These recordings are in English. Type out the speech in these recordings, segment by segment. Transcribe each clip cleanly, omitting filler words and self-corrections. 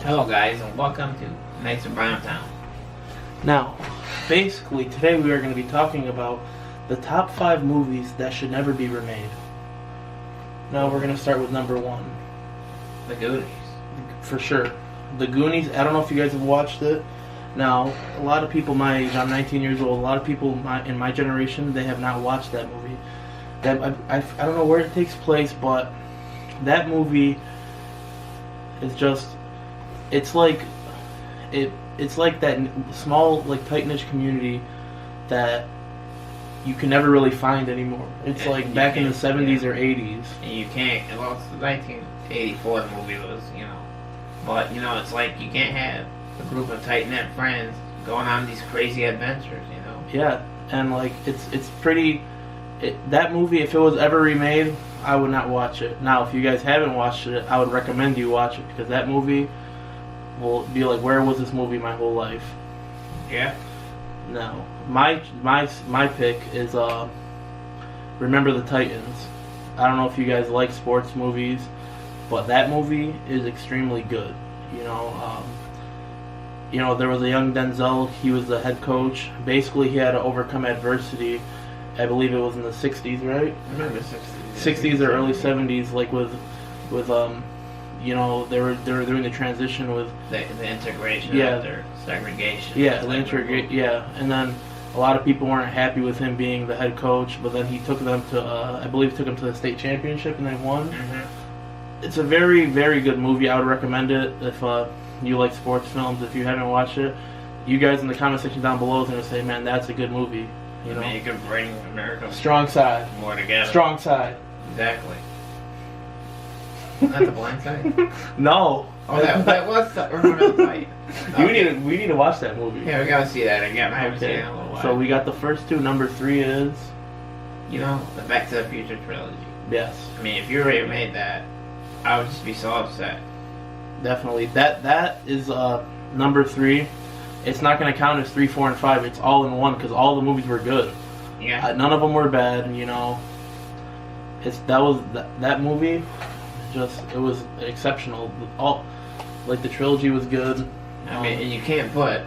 Hello guys and welcome to Knights of Browntown. Now, basically today we are going to be talking about the top 5 movies that should never be remade. Now we're going to start with number 1. The Goonies. For sure. The Goonies, I don't know if you guys have watched it. Now, a lot of people my age, I'm 19 years old, a lot of people in my generation, they have not watched that movie. I don't know where it takes place, but that movie is just, it's like that small, like, tight-knit community that you can never really find anymore. It's like back in the 70s or 80s. And you can't, well, it's the 1984 movie was, but, it's like you can't have a group of tight-knit friends going on these crazy adventures, Yeah, and, like, it's pretty, that movie, if it was ever remade, I would not watch it. Now, if you guys haven't watched it, I would recommend you watch it, because that movie will be like, where was this movie my whole life? Yeah. No, my pick is Remember the Titans. I don't know if you guys like sports movies, but that movie is extremely good. There was a young Denzel. He was the head coach. Basically, he had to overcome adversity. I believe it was in the 60s, right? I remember 60s. 60s or early 70s, like with they were doing the transition with the integration after segregation. Yeah, and then a lot of people weren't happy with him being the head coach, but then he took them to I believe took them to the state championship and they won. Mm-hmm. It's a very, very good movie. I would recommend it if you like sports films. If you haven't watched it, you guys in the comment section down below is going to say, man, that's a good movie. I mean, you could bring America strong side more together. Strong side. Exactly. Not the Blind Side? No. Oh, that was the Remember the Fight. Okay. We need to watch that movie. Yeah, we gotta see that again. I haven't seen it in a little while. So we got the first two. Number 3 is, the Back to the Future trilogy. Yes. I mean, if you already made that, I would just be so upset. Definitely. That is number 3. It's not going to count as 3, 4, and 5. It's all in one because all the movies were good. Yeah. None of them were bad. That movie. It was exceptional. The trilogy was good. I mean, and you can't put,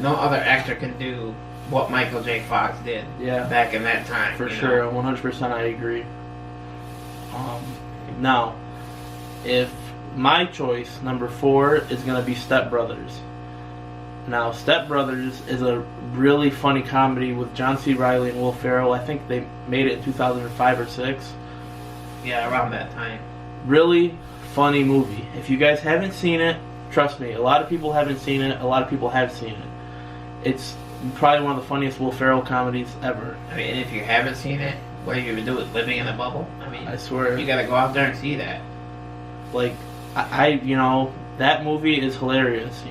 no other actor can do what Michael J. Fox did. Yeah. Back in that time. For sure, 100% I agree. Now, if my choice, number 4, is going to be Step Brothers. Now, Step Brothers is a really funny comedy with John C. Reilly and Will Ferrell. I think they made it in 2005 or 6. Yeah, around that time. Really funny movie. If you guys haven't seen it, trust me, a lot of people haven't seen it, a lot of people have seen it. It's probably one of the funniest Will Ferrell comedies ever. I mean, if you haven't seen it, what are you going to do with Living in a Bubble? I mean, I swear. You got to go out there and see that. Like, that movie is hilarious,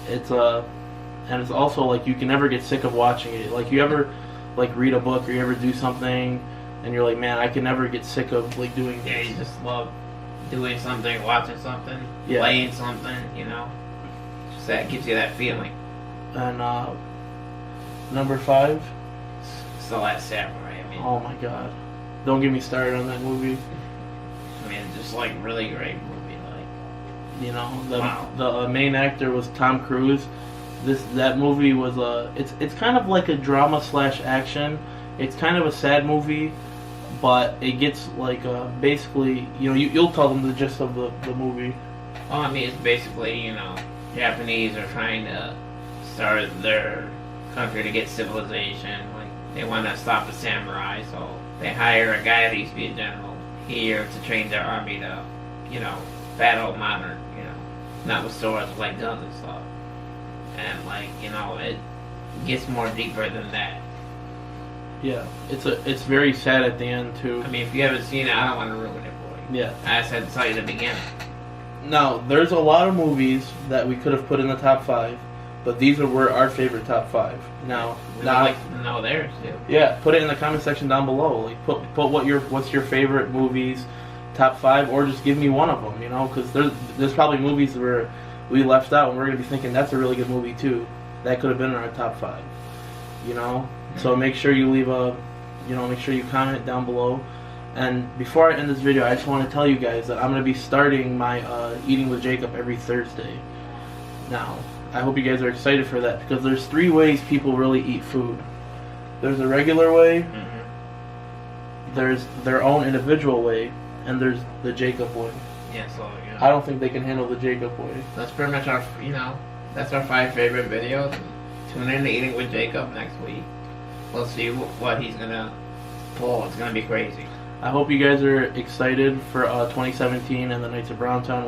It's and it's also like you can never get sick of watching it. Like, you ever like read a book or you ever do something and you're like, man, I can never get sick of like doing this. Yeah, you just love doing something, watching something, playing something, Just that gives you that feeling. And number 5, It's The Last Samurai. I mean, oh my god, don't get me started on that movie. I mean, just like really great movie. The main actor was Tom Cruise. That movie was it's kind of like a drama / action. It's kind of a sad movie, but it gets like basically you'll tell them the gist of the movie. Well, I mean, it's basically Japanese are trying to start their country to get civilization. Like, they want to stop the samurai, so they hire a guy that used to be a general here to train their army to battle modern, not with swords, with like guns and stuff. And it gets more deeper than that. Yeah, it's very sad at the end too. I mean, if you haven't seen it, I don't want to ruin it for you. Yeah. I just had to tell you the beginning. Now, there's a lot of movies that we could have put in the top 5, but these were our favorite top 5. Now, I'd like to know theirs too. Yeah, put it in the comment section down below. Like, put what's your favorite movies, top 5, or just give me one of them. Because there's probably movies where we left out and we're gonna be thinking that's a really good movie too. That could have been in our top 5. So make sure you leave make sure you comment down below, And before I end this video, I just want to tell you guys that I'm going to be starting my Eating with Jacob every Thursday. Now, I hope you guys are excited for that, because there's 3 ways people really eat food. There's a regular way, there's their own individual way, and there's the Jacob way. Yeah, so, I don't think they can handle the Jacob way. That's pretty much our, that's our 5 favorite videos. Tune in to Eating with Jacob next week. We'll see what he's gonna pull. It's gonna be crazy. I hope you guys are excited for 2017 and the Knights of Browntown.